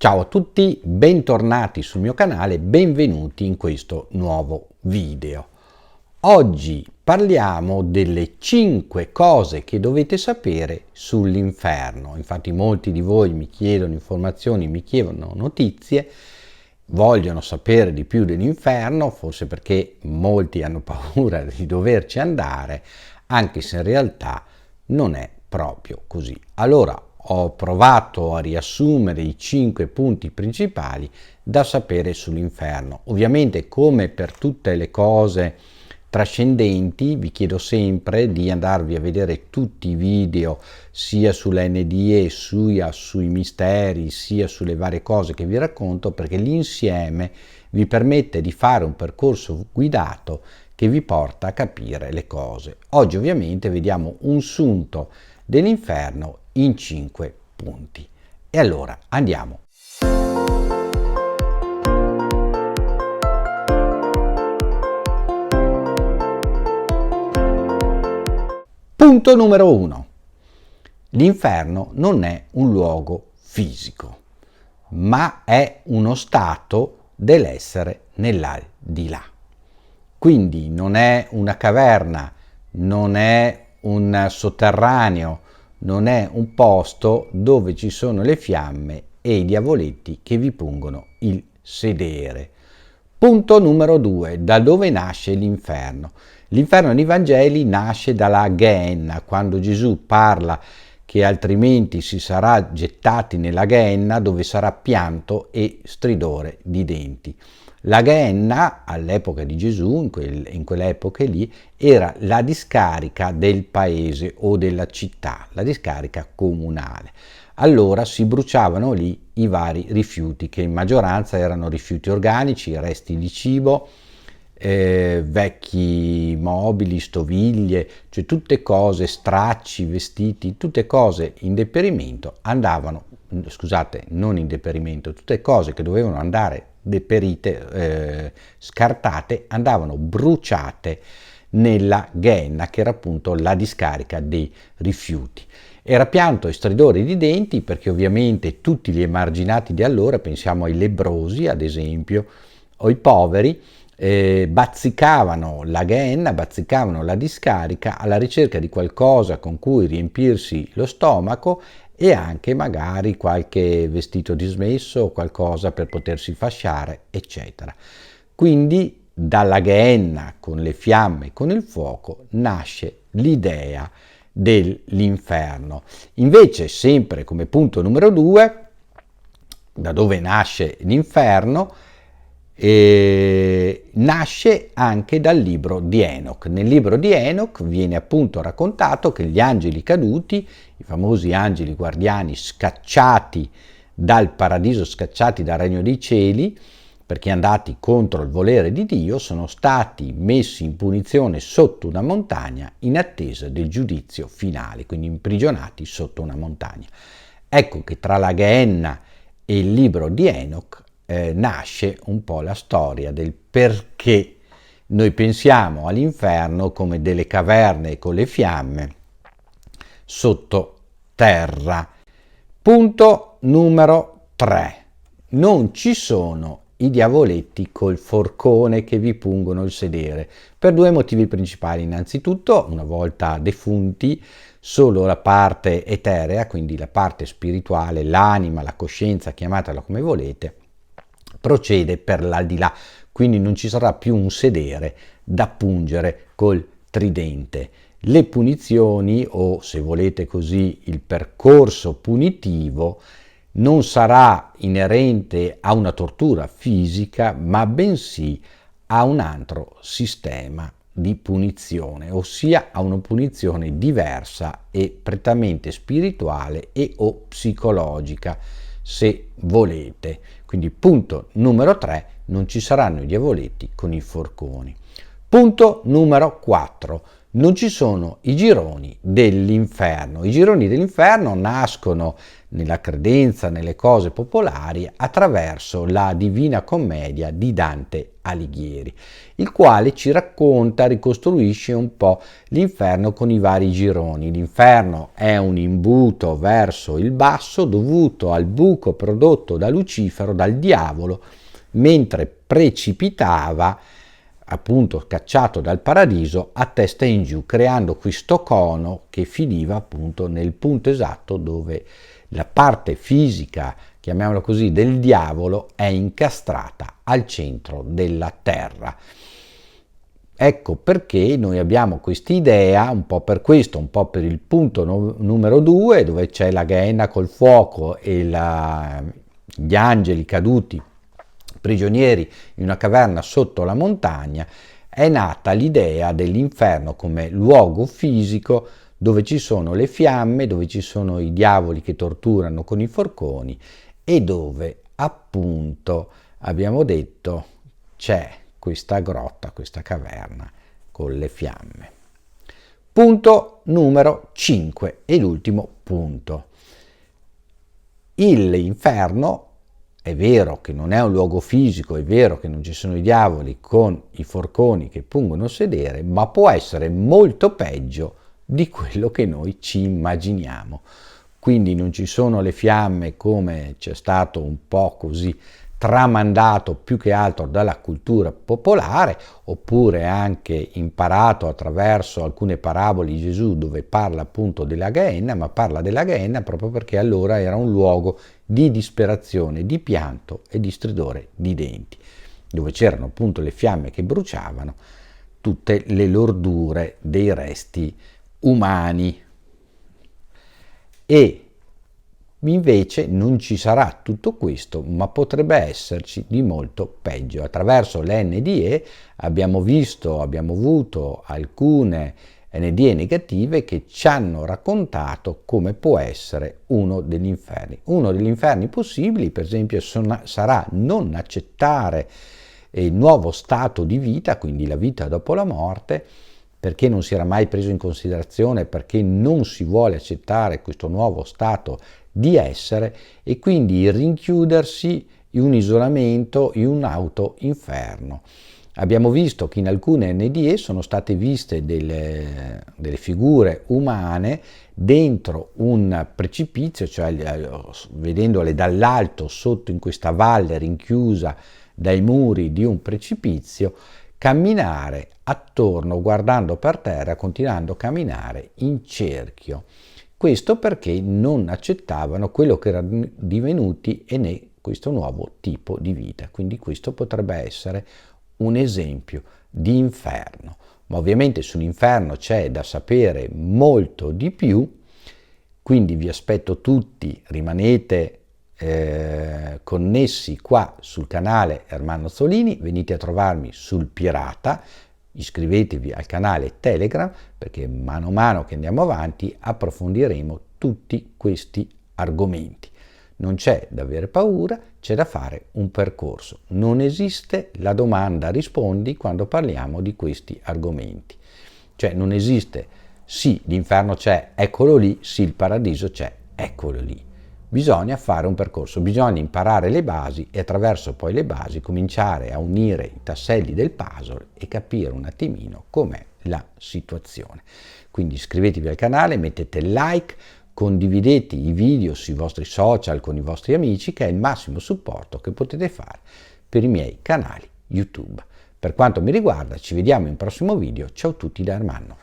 Ciao a tutti, bentornati sul mio canale, benvenuti in questo nuovo video. Oggi parliamo delle 5 cose che dovete sapere sull'inferno. Infatti molti di voi mi chiedono informazioni, mi chiedono notizie, vogliono sapere di più dell'inferno, forse perché molti hanno paura di doverci andare, anche se in realtà non è proprio così. Allora, ho provato a riassumere i 5 punti principali da sapere sull'inferno. Ovviamente, come per tutte le cose trascendenti, vi chiedo sempre di andarvi a vedere tutti i video sia sull'NDE, sia sui misteri, sia sulle varie cose che vi racconto, perché l'insieme vi permette di fare un percorso guidato che vi porta a capire le cose. Oggi ovviamente vediamo un sunto dell'inferno in 5 punti. E allora andiamo. Punto numero 1. L'inferno non è un luogo fisico, ma è uno stato dell'essere nell'aldilà. Quindi non è una caverna, non è un sotterraneo, non è un posto dove ci sono le fiamme e i diavoletti che vi pungono il sedere. Punto numero 2. Da dove nasce l'inferno? L'inferno nei Vangeli nasce dalla Gehenna, quando Gesù parla che altrimenti si sarà gettati nella Gehenna, dove sarà pianto e stridore di denti. La Gehenna, all'epoca di Gesù, in quelle epoche lì, era la discarica del paese o della città, la discarica comunale. Allora si bruciavano lì i vari rifiuti, che in maggioranza erano rifiuti organici, resti di cibo, vecchi mobili, stoviglie, cioè tutte cose, stracci, vestiti, tutte cose in deperimento andavano, scusate, non in deperimento, tutte cose che dovevano andare deperite, scartate, andavano bruciate nella Gehenna, che era appunto la discarica dei rifiuti. Era pianto e stridore di denti, perché ovviamente tutti gli emarginati di allora, pensiamo ai lebbrosi ad esempio, o i poveri, bazzicavano la Gehenna, bazzicavano la discarica alla ricerca di qualcosa con cui riempirsi lo stomaco e anche magari qualche vestito dismesso, qualcosa per potersi fasciare, eccetera. Quindi dalla Gehenna, con le fiamme, con il fuoco, nasce l'idea dell'inferno. Invece, sempre come punto numero 2, da dove nasce l'inferno, nasce anche dal libro di Enoch. Nel libro di Enoch viene appunto raccontato che gli angeli caduti, i famosi angeli guardiani scacciati dal paradiso, scacciati dal regno dei cieli, perché andati contro il volere di Dio, sono stati messi in punizione sotto una montagna in attesa del giudizio finale, quindi imprigionati sotto una montagna. Ecco che tra la Gehenna e il libro di Enoch nasce un po' la storia del perché noi pensiamo all'inferno come delle caverne con le fiamme sotto terra. Punto numero 3. Non ci sono i diavoletti col forcone che vi pungono il sedere, per 2 motivi principali. Innanzitutto, una volta defunti, solo la parte eterea, quindi la parte spirituale, l'anima, la coscienza, chiamatela come volete, procede per l'aldilà, quindi non ci sarà più un sedere da pungere col tridente. Le punizioni, o se volete così il percorso punitivo, non sarà inerente a una tortura fisica, ma bensì a un altro sistema di punizione, ossia a una punizione diversa e prettamente spirituale e o psicologica, se volete. Quindi punto numero 3, non ci saranno i diavoletti con i forconi. Punto numero 4, non ci sono i gironi dell'inferno. I gironi dell'inferno nascono nella credenza, nelle cose popolari, attraverso la Divina Commedia di Dante Alighieri, il quale ci racconta, ricostruisce un po' l'inferno con i vari gironi. L'inferno è un imbuto verso il basso dovuto al buco prodotto da Lucifero, dal diavolo, mentre precipitava, appunto cacciato dal paradiso, a testa in giù, creando questo cono che finiva appunto nel punto esatto dove la parte fisica, chiamiamola così, del diavolo è incastrata al centro della terra. Ecco perché noi abbiamo quest'idea, un po' per questo, un po' per il punto numero 2, dove c'è la Gehenna col fuoco e gli angeli caduti prigionieri in una caverna sotto la montagna, è nata l'idea dell'inferno come luogo fisico dove ci sono le fiamme, dove ci sono i diavoli che torturano con i forconi e dove appunto abbiamo detto c'è questa grotta, questa caverna con le fiamme. Punto numero 5 e l'ultimo punto. L'inferno è vero che non è un luogo fisico, è vero che non ci sono i diavoli con i forconi che pungono sedere, ma può essere molto peggio di quello che noi ci immaginiamo. Quindi non ci sono le fiamme come c'è stato un po' così tramandato più che altro dalla cultura popolare, oppure anche imparato attraverso alcune parabole di Gesù dove parla appunto della Gehenna, ma parla della Gehenna proprio perché allora era un luogo di disperazione, di pianto e di stridore di denti, dove c'erano appunto le fiamme che bruciavano tutte le lordure dei resti umani. E invece non ci sarà tutto questo, ma potrebbe esserci di molto peggio. Attraverso le NDE abbiamo avuto alcune NDE negative che ci hanno raccontato come può essere uno degli inferni. Uno degli inferni possibili, per esempio, sarà non accettare il nuovo stato di vita, quindi la vita dopo la morte, perché non si era mai preso in considerazione, perché non si vuole accettare questo nuovo stato di essere e quindi rinchiudersi in un isolamento, in un auto-inferno. Abbiamo visto che in alcune NDE sono state viste delle figure umane dentro un precipizio, cioè vedendole dall'alto sotto in questa valle rinchiusa dai muri di un precipizio, camminare attorno, guardando per terra, continuando a camminare in cerchio. Questo perché non accettavano quello che erano divenuti e né questo nuovo tipo di vita. Quindi questo potrebbe essere un esempio di inferno. Ma ovviamente sull'inferno c'è da sapere molto di più, quindi vi aspetto tutti, rimanete connessi qua sul canale Ermanno Zolini, venite a trovarmi sul Pirata, iscrivetevi al canale Telegram perché mano a mano che andiamo avanti approfondiremo tutti questi argomenti. Non c'è da avere paura, c'è da fare un percorso. Non esiste la domanda rispondi quando parliamo di questi argomenti. Cioè non esiste sì, l'inferno c'è, eccolo lì, sì, il paradiso c'è, eccolo lì. Bisogna fare un percorso, bisogna imparare le basi e attraverso poi le basi cominciare a unire i tasselli del puzzle e capire un attimino com'è la situazione. Quindi iscrivetevi al canale, mettete like, condividete i video sui vostri social con i vostri amici, che è il massimo supporto che potete fare per i miei canali YouTube. Per quanto mi riguarda, ci vediamo in prossimo video. Ciao a tutti da Ermanno.